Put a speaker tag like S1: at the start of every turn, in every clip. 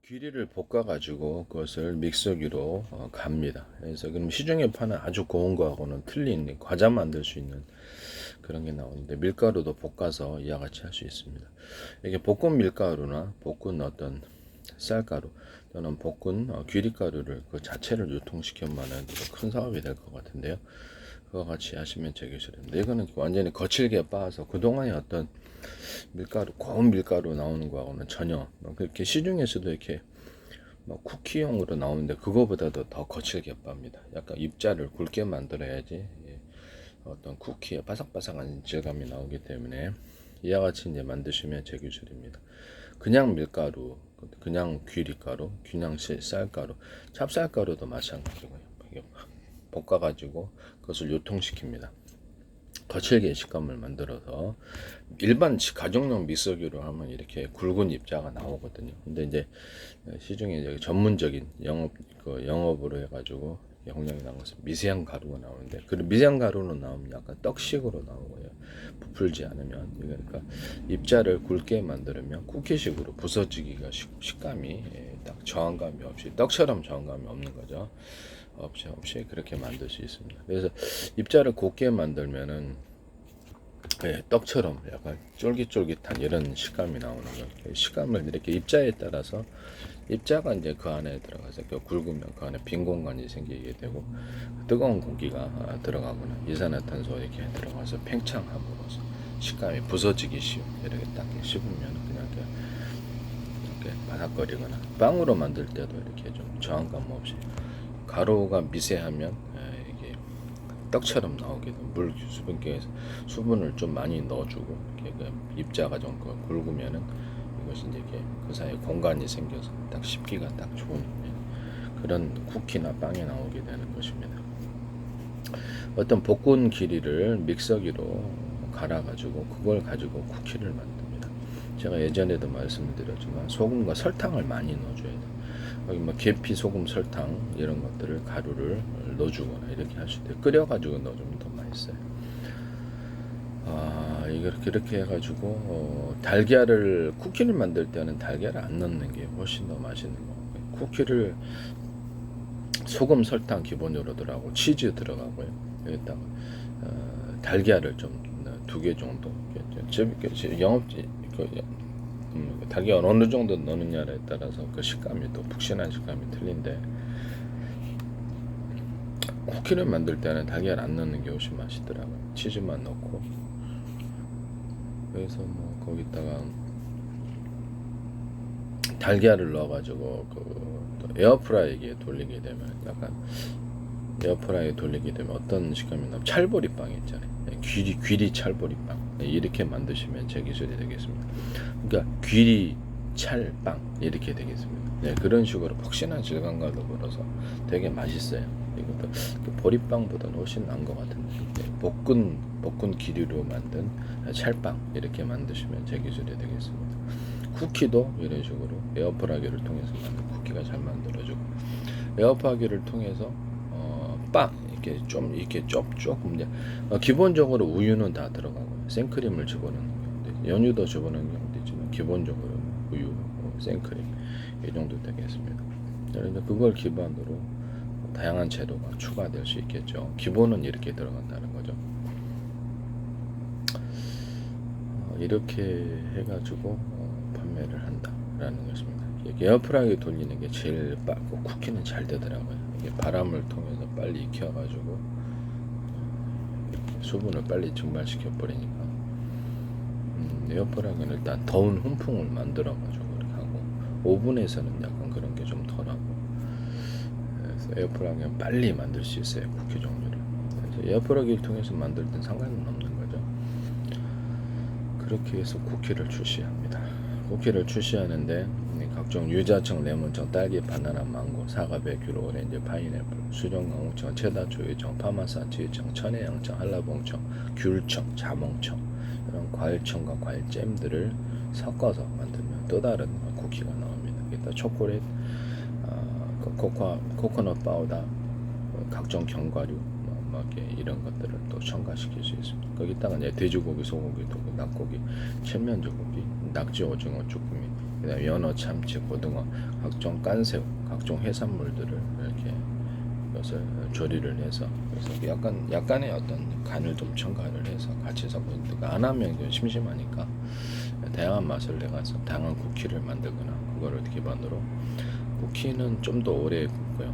S1: 귀리를 볶아 가지고 그것을 믹서기로 갑니다. 그래서 그럼 시중에 파는 아주 고운 거하고는 틀린 과자 만들 수 있는 그런 게 나오는데, 밀가루도 볶아서 이와 같이 할 수 있습니다. 이게 볶은 밀가루나 볶은 어떤 쌀가루 또는 볶은 귀리가루를 그 자체를 유통시키면은 큰 사업이 될 것 같은데요. 그거 같이 하시면 제기술입니다. 이거는 완전히 거칠게 빻아서 그동안의 어떤 밀가루, 고운 밀가루 나오는 거하고는 전혀 그렇게 시중에서도 이렇게 쿠키용으로 나오는데 그거보다도 더 거칠게 빻니다. 약간 입자를 굵게 만들어야지 어떤 쿠키의 바삭바삭한 질감이 나오기 때문에 이와 같이 이제 만드시면 제 기술입니다. 그냥 밀가루, 그냥 귀리가루, 그냥 쌀가루, 찹쌀가루도 마찬가지고요. 볶아가지고 그것을 유통시킵니다. 거칠게 식감을 만들어서 일반 가정용 믹서기로 하면 이렇게 굵은 입자가 나오거든요. 근데 이제 시중에 이제 전문적인 영업으로 해가지고 용량이 나온 것은 미세한 가루가 나오는데, 그 미세한 가루는 나오면 약간 떡식으로 나오고요. 부풀지 않으면, 그러니까 입자를 굵게 만들면 쿠키식으로 부서지기가 식감이 딱 저항감이 없이, 떡처럼 저항감이 없는 거죠. 없이 그렇게 만들 수 있습니다. 그래서 입자를 곱게 만들면은 떡처럼 약간 쫄깃쫄깃한 이런 식감이 나오는 거예요. 식감을 이렇게 입자에 따라서, 입자가 이제 그 안에 들어가서 굵으면 그 안에 빈 공간이 생기게 되고, 뜨거운 공기가 들어가거나 이산화탄소 이렇게 들어가서 팽창함으로써 식감이 부서지기 쉬운, 이렇게 딱 씹으면 그냥 이렇게 바삭거리거나, 빵으로 만들 때도 이렇게 좀 저항감 없이 가루가 미세하면 이게 떡처럼 나오게 돼요. 물 수분계에서 수분을 좀 많이 넣어주고, 이렇게 그 입자가 좀 굵으면은 이것이 이제 이렇게 그 사이에 공간이 생겨서 딱 씹기가 딱 좋은 그런 쿠키나 빵이 나오게 되는 것입니다. 어떤 볶은 길이를 믹서기로 갈아가지고 그걸 가지고 쿠키를 만듭니다. 제가 예전에도 말씀을 드렸지만 소금과 설탕을 많이 넣어줘야 돼요. 여기 뭐 계피, 소금, 설탕 이런 것들을 가루를 넣어주거나 이렇게 하실 때 끓여가지고 넣어주면 더 맛있어요. 이렇게 해가지고 달걀을, 쿠키를 만들 때는 달걀을 안 넣는 게 훨씬 더 맛있는 거. 쿠키를 소금, 설탕 기본으로 들어가고 치즈 들어가고요. 여기다가 달걀을 좀 2개 정도. 영업지 달걀 어느 정도 넣느냐에 따라서 그 식감이, 또 푹신한 식감이 틀린데, 쿠키를 만들 때는 달걀 안 넣는 게 훨씬 맛있더라고요. 치즈만 넣고. 그래서 뭐 거기다가 달걀을 넣어가지고 또 에어프라이기에 돌리게 되면, 약간 에어프라이기에 돌리게 되면 어떤 식감이 나면 찰보리빵 있잖아요. 귀리 찰보리빵, 이렇게 만드시면 제 기술이 되겠습니다. 그러니까 귀리 찰빵 이렇게 되겠습니다. 그런 식으로 푹신한 질감과 더불어서 되게 맛있어요. 이것도 보리빵보다는 훨씬 나은 것 같은데, 볶은 기류로 만든 찰빵 이렇게 만드시면 제 기술이 되겠습니다. 쿠키도 이런 식으로 에어프라이기를 통해서 만든 쿠키가 잘 만들어지고, 에어프라이기를 통해서 빵 이렇게 조금 이제 기본적으로 우유는 다 들어가고 생크림을 집어넣는 경우도, 연유도 집어넣는 경우도 있지만 기본적으로 우유, 생크림 이 정도 되겠습니다. 그런데 그걸 기반으로 다양한 재료가 추가될 수 있겠죠. 기본은 이렇게 들어간다는 거죠. 이렇게 해가지고 판매를 한다라는 것입니다. 에어프라이기 돌리는 게 제일 빠르고 쿠키는 잘 되더라고요. 이게 바람을 통해서 빨리 익혀가지고 수분을 빨리 증발시켜 버리니까, 에어프라이기는 일단 더운 훈풍을 만들어가지고 이렇게 하고, 오븐에서는 약간 그런 게 좀 덜하고, 그래서 에어프라이기는 빨리 만들 수 있어요, 쿠키 종류를. 그래서 에어프라이기를 통해서 만들 땐 상관은 없는 거죠. 그렇게 해서 쿠키를 출시합니다. 쿠키를 출시하는데 각종 유자청, 레몬청, 딸기, 바나나, 망고, 사과, 백규로, 오렌지, 파인애플, 수정강우청, 체다, 조유청, 파마산, 지유청, 천혜향청, 한라봉청, 귤청, 자몽청, 이런 과일청과 과일잼들을 섞어서 만들면 또 다른 쿠키가 나옵니다. 여기다 초콜릿, 코코넛 파우더, 각종 견과류, 이런 것들을 또 첨가시킬 수 있습니다. 거기다가 이제 돼지고기, 소고기, 낙고기, 칠면조고기, 낙지, 오징어, 쭈꾸미 그다음에 연어, 참치, 고등어, 각종 깐새우, 각종 해산물들을 이렇게 이것을 조리를 해서 그래서 약간의 어떤 간을 좀 첨가를 해서 같이 섞어서 안 하면 심심하니까 다양한 맛을 내가서 다양한 쿠키를 만들거나 그거를 기반으로 쿠키는 좀 더 오래 굽고요.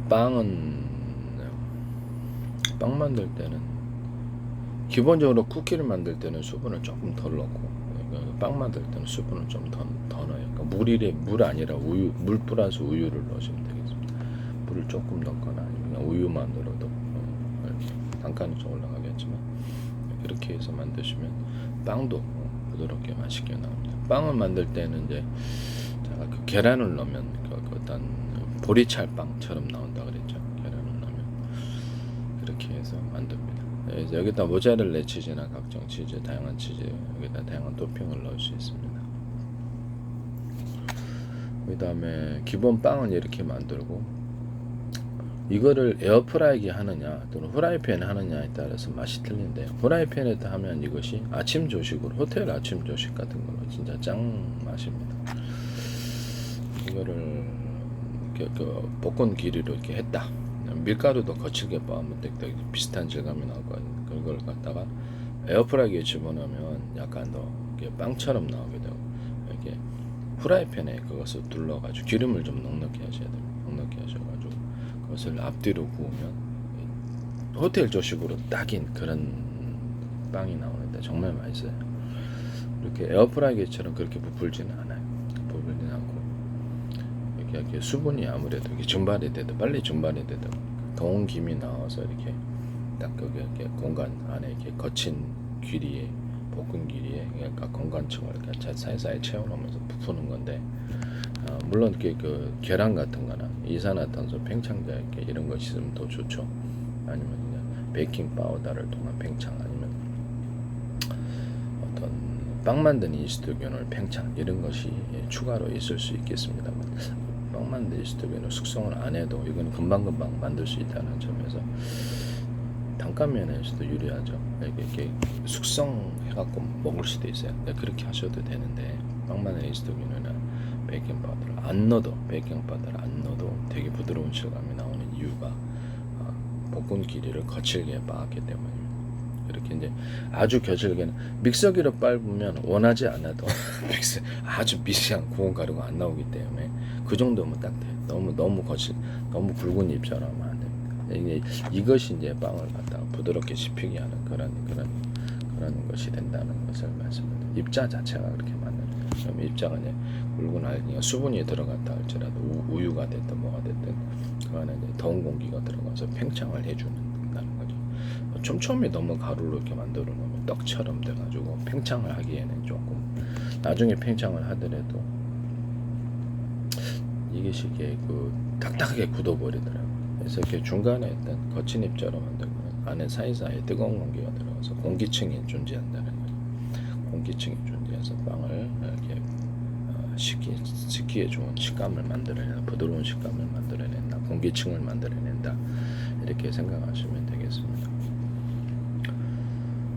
S1: 빵 만들 때는 기본적으로 쿠키를 만들 때는 수분을 조금 덜 넣고 빵 만들 때는 수분을 좀 더 넣어요. 그러니까 물 아니라 물 플러스 우유를 넣으시면 되겠습니다. 물을 조금 넣거나 아니면 우유만으로도 단가는 좀 올라가겠지만 그렇게 해서 만드시면 빵도 부드럽게 맛있게 나옵니다. 빵을 만들 때는 이제 제가 그 계란을 넣으면 그 어떤 보리찰빵처럼 나온다 그랬죠. 계란을 넣으면 그렇게 해서 만듭니다. 이제 여기다 모짜렐라 치즈나 각종 치즈, 다양한 치즈 여기다 다양한 토핑을 넣을 수 있습니다. 그 다음에 기본 빵은 이렇게 만들고 이거를 에어프라이기 하느냐 또는 후라이팬에 하느냐에 따라서 맛이 틀린데 후라이팬에다 하면 이것이 아침 조식으로 호텔 아침 조식 같은 걸로 진짜 짱 맛입니다. 이거를 그 볶은 길이로 이렇게 했다. 밀가루도 거칠게 빻으면 되게 비슷한 질감이 나오거든요. 그걸 갖다가 에어프라이기에 집어넣으면 약간 더 빵처럼 나오게 되고 이렇게 후라이팬에 그것을 둘러가지고 기름을 좀 넉넉히 하셔야 됩니다. 넉넉히 하셔가지고 그것을 앞뒤로 구우면 호텔 조식으로 딱인 그런 빵이 나오는데 정말 맛있어요. 이렇게 에어프라이기처럼 그렇게 부풀지는 않아요. 부풀지는 않고 이렇게 수분이 아무래도 이렇게 증발이 돼도 빨리 증발이 돼도 더운 김이 나와서 이렇게 딱 거기 이렇게 공간 안에 이렇게 거친 길이에 볶은 길이에 그러니까 공간층을 이렇게 사이사이 채워놓으면서 부푸는 건데 물론 이렇게 그 계란 같은 거나 이산화탄소 팽창제 이렇게 이런 거 있으면 더 좋죠. 아니면 그냥 베이킹 파우더를 통한 팽창 아니면 어떤 빵 만드는 이스트균을 팽창 이런 것이 추가로 있을 수 있겠습니다만 빵 만드는 이스트균을 숙성을 안 해도 이건 금방금방 만들 수 있다는 점에서 단가면에서도 유리하죠. 이렇게 숙성해갖고 먹을 수도 있어요. 그렇게 하셔도 되는데 빵 만드는 이스트균이나 베이킹 파우더를 안 넣어도 되게 부드러운 질감이 나오는 이유가 볶은 길이를 거칠게 빻았기 때문입니다. 이렇게 이제 아주 겨질게는 믹서기로 빻으면 원하지 않아도 아주 미세한 구운 가루가 안 나오기 때문에 그 정도면 딱 돼요. 너무 거칠, 너무 굵은 입자로 하면 안 됩니다. 이것이 이제 빵을 갖다가 부드럽게 씹히게 하는 그런 것이 된다는 것을 말씀드립니다. 입자 자체가 그렇게 만듭니다. 그럼 입자가 이제 굵은 알갱이가 수분이 들어갔다 할지라도 우유가 됐든 뭐가 됐든 그 안에 이제 더운 공기가 들어가서 팽창을 해주는다는 거죠. 촘촘히 너무 가루로 이렇게 만들어 놓으면 떡처럼 돼가지고 팽창을 하기에는 조금 나중에 팽창을 하더라도 이것이 이게 딱딱하게 굳어버리더라고요. 그래서 이렇게 중간에 있던 거친 입자로 만들고 안에 사이사이에 뜨거운 공기가 들어가서 공기층이 존재한다는 거죠. 공기층이 존재해서 빵을 이렇게 식기에 좋은 식감을 만들어낸다, 부드러운 식감을 만들어낸다, 공기층을 만들어낸다 이렇게 생각하시면 되겠습니다.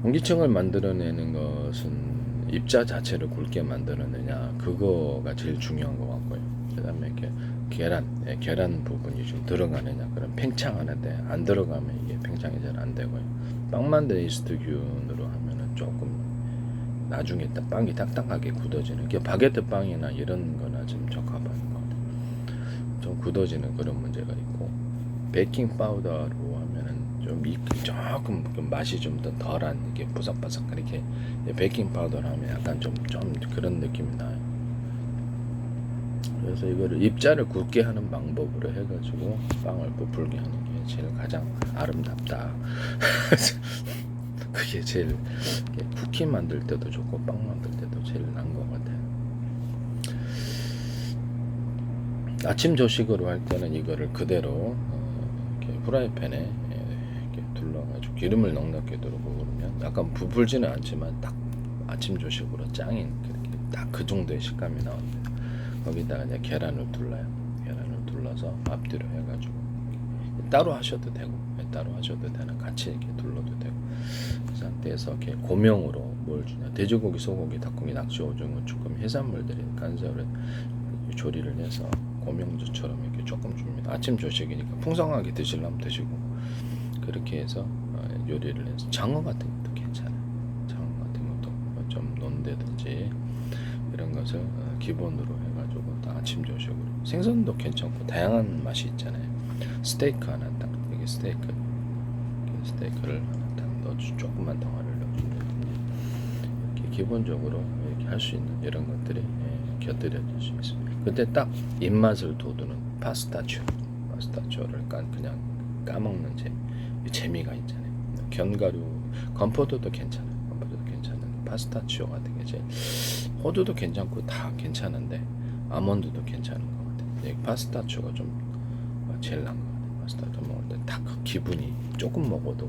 S1: 공기층을 만들어내는 것은 입자 자체를 굵게 만들어내냐 그거가 제일 중요한 것 같고요. 그 다음에 이렇게 계란 부분이 좀 들어가느냐 그럼 팽창하는데 안 들어가면 이게 팽창이 잘 안 되고요. 빵 만드는 이스트균으로 하면은 조금 나중에 빵이 딱딱하게 굳어지는 게 바게트 빵이나 이런 거나 좀 적합한 것 같아요. 좀 굳어지는 그런 문제가 있고 베이킹 파우더로 하면은 조금 맛이 좀 더 덜한 이게 바삭바삭 이렇게 베이킹 파우더로 하면 약간 좀 그런 느낌이 나요. 그래서 이거를 입자를 굵게 하는 방법으로 해가지고 빵을 부풀게 하는 게 제일 가장 아름답다. 그게 제일 쿠키 만들 때도 좋고 빵 만들 때도 제일 나은 것 같아요. 아침 조식으로 할 때는 이거를 그대로 이렇게 프라이팬에 이렇게 둘러가지고 기름을 넉넉히 두르고 그러면 약간 부풀지는 않지만 딱 아침 조식으로 짱인 그렇게 딱 그 정도의 식감이 나옵니다. 거기다가 이제 계란을 둘러요. 계란을 둘러서 앞뒤로 해가지고 따로 하셔도 되고 같이 이렇게 둘러도 되고 그 상태에서 이렇게 고명으로 뭘 주냐? 돼지고기, 소고기, 닭고기, 낙지, 오징어, 쭈꾸미, 해산물들이 간섭을 조리를 해서 고명주처럼 이렇게 조금 줍니다. 아침 조식이니까 풍성하게 드시려면 드시고 그렇게 해서 요리를 해서 장어 같은 것도 괜찮아요. 장어 같은 것도 좀 논다든지 이런 것을 기본으로 해가지고 다 아침 조식으로 생선도 괜찮고 다양한 맛이 있잖아요. 스테이크 하나 딱 이게 스테이크를 하나 딱 넣어주 조금만 덩어리를 넣어준다든지 이렇게 기본적으로 이렇게 할 수 있는 이런 것들이 곁들여질 수 있습니다. 그때 딱 입맛을 돋우는 파스타치오를 그냥 까먹는 재미가 있잖아요. 견과류, 건포도도 괜찮아요. 건포도도 괜찮은 파스타치오 같은 게 호두도 괜찮고 다 괜찮은데 아몬드도 괜찮은 것 같아요. 파스타치오가 좀 제일 나은 것 같아요. 파스타도 먹을 때 딱 기분이 조금 먹어도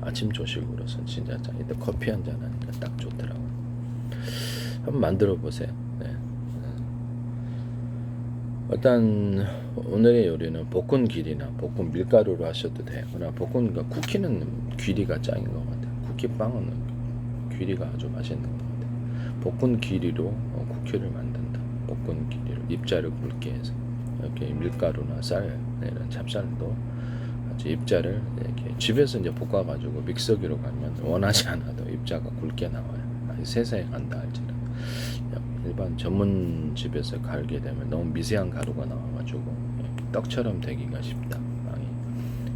S1: 아침 조식으로서 진짜 짱인데 커피 한잔 하니까 딱 좋더라고요. 한번 만들어 보세요. 네. 일단 오늘의 요리는 볶은 길이나 볶은 밀가루로 하셔도 돼요. 그러나 볶은 쿠키는 귀리가 짱인 것 같아요. 쿠키빵은 귀리가 아주 맛있는 것 같아요. 볶은 길이로 쿠키를 만든다. 볶은 길이로 입자를 굵게 해서 이렇게 밀가루나 쌀 이런 찹쌀도 아주 입자를 이렇게 집에서 이제 볶아가지고 믹서기로 가면 원하지 않아도 입자가 굵게 나와요. 아주 세세히 간다 할지라도 일반 전문 집에서 갈게 되면 너무 미세한 가루가 나와가지고 떡처럼 되기가 쉽다. 빵이.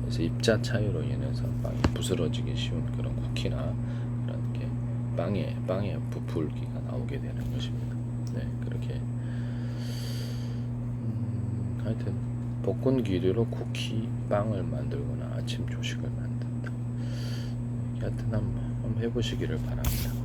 S1: 그래서 입자 차이로 인해서 빵이 부스러지기 쉬운 그런 쿠키나 이런 게 빵에 부풀기가 나오게 되는 것입니다. 네, 그렇게 하여튼 볶은 기류로 쿠키 빵을 만들거나 아침 조식을 만든다. 하여튼 한번 해보시기를 바랍니다.